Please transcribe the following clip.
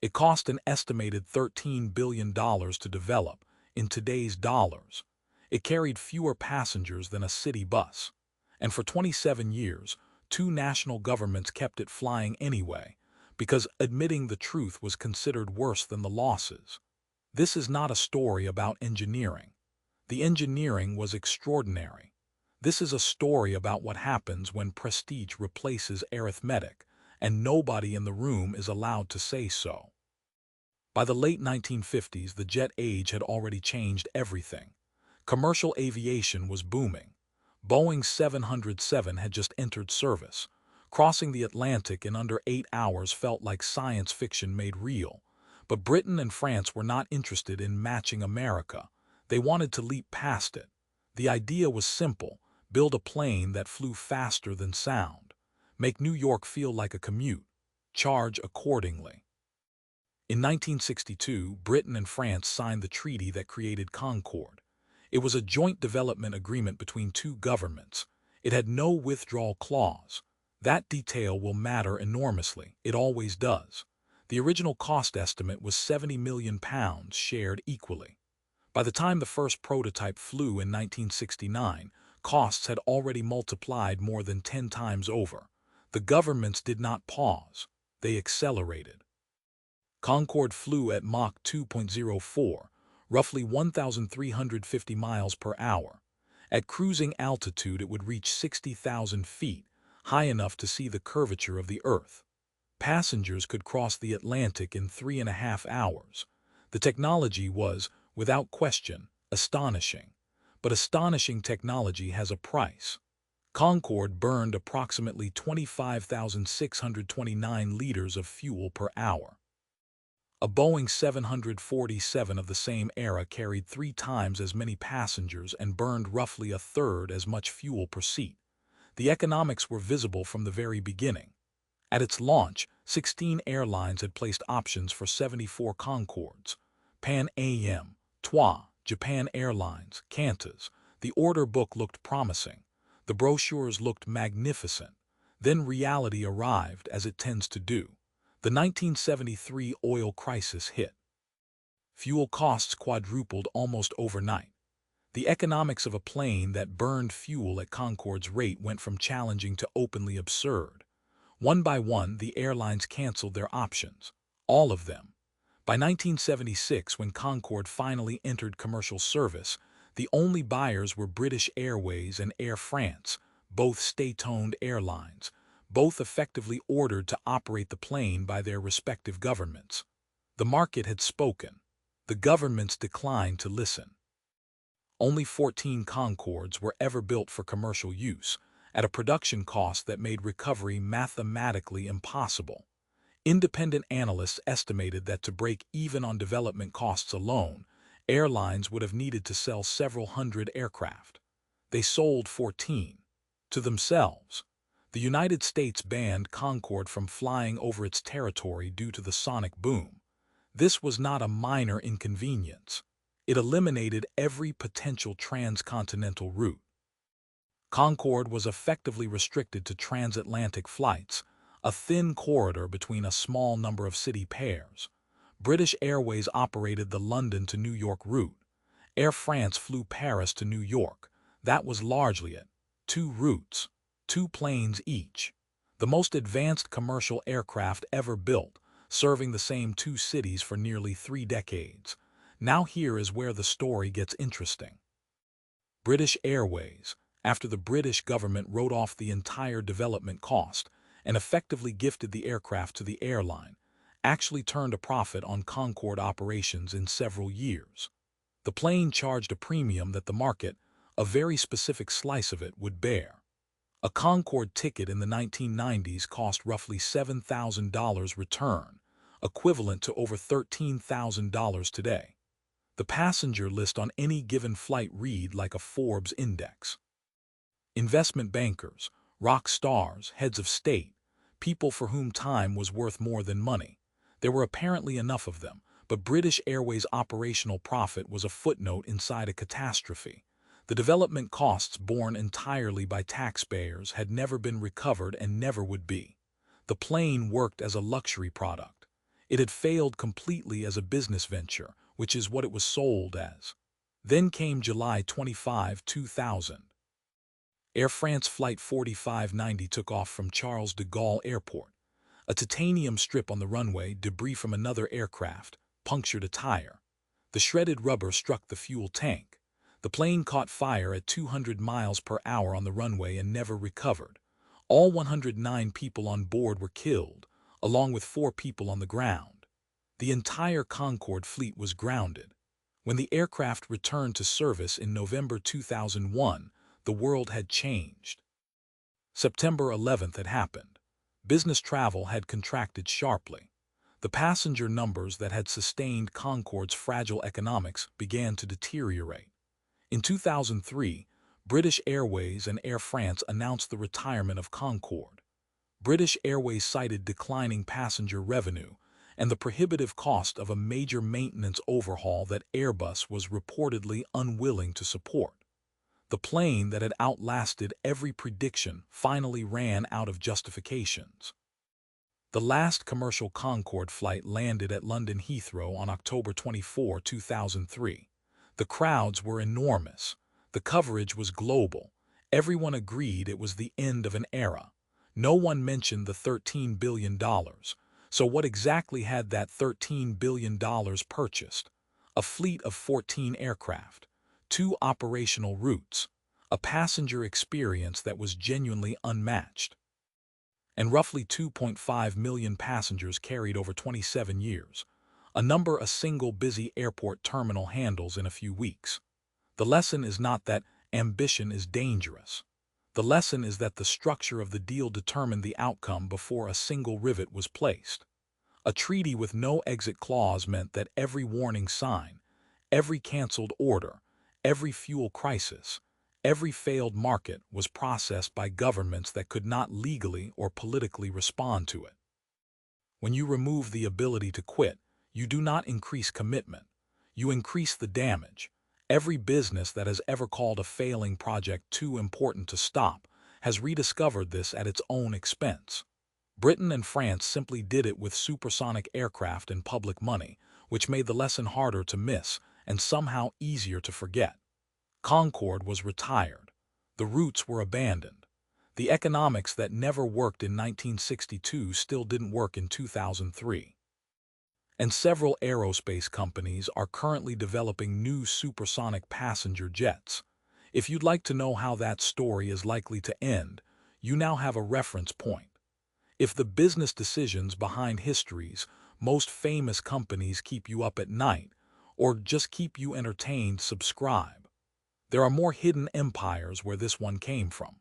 It cost an estimated $13 billion to develop, in today's dollars. It carried fewer passengers than a city bus. And for 27 years, two national governments kept it flying anyway, because admitting the truth was considered worse than the losses. This is not a story about engineering. The engineering was extraordinary. This is a story about what happens when prestige replaces arithmetic, and nobody in the room is allowed to say so. By the late 1950s, the jet age had already changed everything. Commercial aviation was booming. Boeing 707 had just entered service. Crossing the Atlantic in under 8 hours felt like science fiction made real. But Britain and France were not interested in matching America. They wanted to leap past it. The idea was simple: build a plane that flew faster than sound. Make New York feel like a commute. Charge accordingly. In 1962, Britain and France signed the treaty that created Concorde. It was a joint development agreement between two governments. It had no withdrawal clause. That detail will matter enormously. It always does. The original cost estimate was £70 million shared equally. By the time the first prototype flew in 1969, costs had already multiplied more than 10 times over. The governments did not pause. They accelerated. Concorde flew at Mach 2.04, roughly 1,350 miles per hour. At cruising altitude, it would reach 60,000 feet, high enough to see the curvature of the Earth. Passengers could cross the Atlantic in 3.5 hours. The technology was, without question, astonishing. But astonishing technology has a price. Concorde burned approximately 25,629 liters of fuel per hour. A Boeing 747 of the same era carried 3 times as many passengers and burned roughly a third as much fuel per seat. The economics were visible from the very beginning. At its launch, 16 airlines had placed options for 74 Concordes. Pan Am, TWA, Japan Airlines, Qantas. The order book looked promising. The brochures looked magnificent. Then reality arrived, as it tends to do. The 1973 oil crisis hit. Fuel costs quadrupled almost overnight. The economics of a plane that burned fuel at Concorde's rate went from challenging to openly absurd. One by one, the airlines canceled their options. All of them. By 1976, when Concorde finally entered commercial service, the only buyers were British Airways and Air France, both state-owned airlines, both effectively ordered to operate the plane by their respective governments. The market had spoken. The governments declined to listen. Only 14 Concordes were ever built for commercial use, at a production cost that made recovery mathematically impossible. Independent analysts estimated that to break even on development costs alone, airlines would have needed to sell several hundred aircraft. They sold 14. To themselves. The United States banned Concorde from flying over its territory due to the sonic boom. This was not a minor inconvenience. It eliminated every potential transcontinental route. Concorde was effectively restricted to transatlantic flights, a thin corridor between a small number of city pairs. British Airways operated the London to New York route. Air France flew Paris to New York. That was largely it. 2 routes. 2 planes each. The most advanced commercial aircraft ever built, serving the same 2 cities for nearly 3 decades. Now here is where the story gets interesting. British Airways, after the British government wrote off the entire development cost and effectively gifted the aircraft to the airline, actually turned a profit on Concorde operations in several years. The plane charged a premium that the market, a very specific slice of it, would bear. A Concorde ticket in the 1990s cost roughly $7,000 return, equivalent to over $13,000 today. The passenger list on any given flight read like a Forbes index. Investment bankers, rock stars, heads of state, people for whom time was worth more than money. There were apparently enough of them, but British Airways' operational profit was a footnote inside a catastrophe. The development costs borne entirely by taxpayers had never been recovered and never would be. The plane worked as a luxury product. It had failed completely as a business venture, which is what it was sold as. Then came July 2000. Air France Flight 4590 took off from Charles de Gaulle Airport. A titanium strip on the runway, debris from another aircraft, punctured a tire. The shredded rubber struck the fuel tank. The plane caught fire at 200 miles per hour on the runway and never recovered. All 109 people on board were killed, along with 4 people on the ground. The entire Concorde fleet was grounded. When the aircraft returned to service in November 2001, the world had changed. September 11th had happened. Business travel had contracted sharply. The passenger numbers that had sustained Concorde's fragile economics began to deteriorate. In 2003, British Airways and Air France announced the retirement of Concorde. British Airways cited declining passenger revenue and the prohibitive cost of a major maintenance overhaul that Airbus was reportedly unwilling to support. The plane that had outlasted every prediction finally ran out of justifications. The last commercial Concorde flight landed at London Heathrow on October 24, 2003. The crowds were enormous. The coverage was global. Everyone agreed it was the end of an era. No one mentioned the $13 billion. So what exactly had that $13 billion purchased? A fleet of 14 aircraft, 2 operational routes, a passenger experience that was genuinely unmatched, and roughly 2.5 million passengers carried over 27 years, a number a single busy airport terminal handles in a few weeks. The lesson is not that ambition is dangerous. The lesson is that the structure of the deal determined the outcome before a single rivet was placed. A treaty with no exit clause meant that every warning sign, every canceled order, every fuel crisis, every failed market was processed by governments that could not legally or politically respond to it. When you remove the ability to quit, you do not increase commitment. You increase the damage. Every business that has ever called a failing project too important to stop has rediscovered this at its own expense. Britain and France simply did it with supersonic aircraft and public money, which made the lesson harder to miss and somehow easier to forget. Concorde was retired. The routes were abandoned. The economics that never worked in 1962 still didn't work in 2003. And several aerospace companies are currently developing new supersonic passenger jets. If you'd like to know how that story is likely to end, you now have a reference point. If the business decisions behind history's most famous companies keep you up at night, or just keep you entertained, subscribe. There are more hidden empires where this one came from.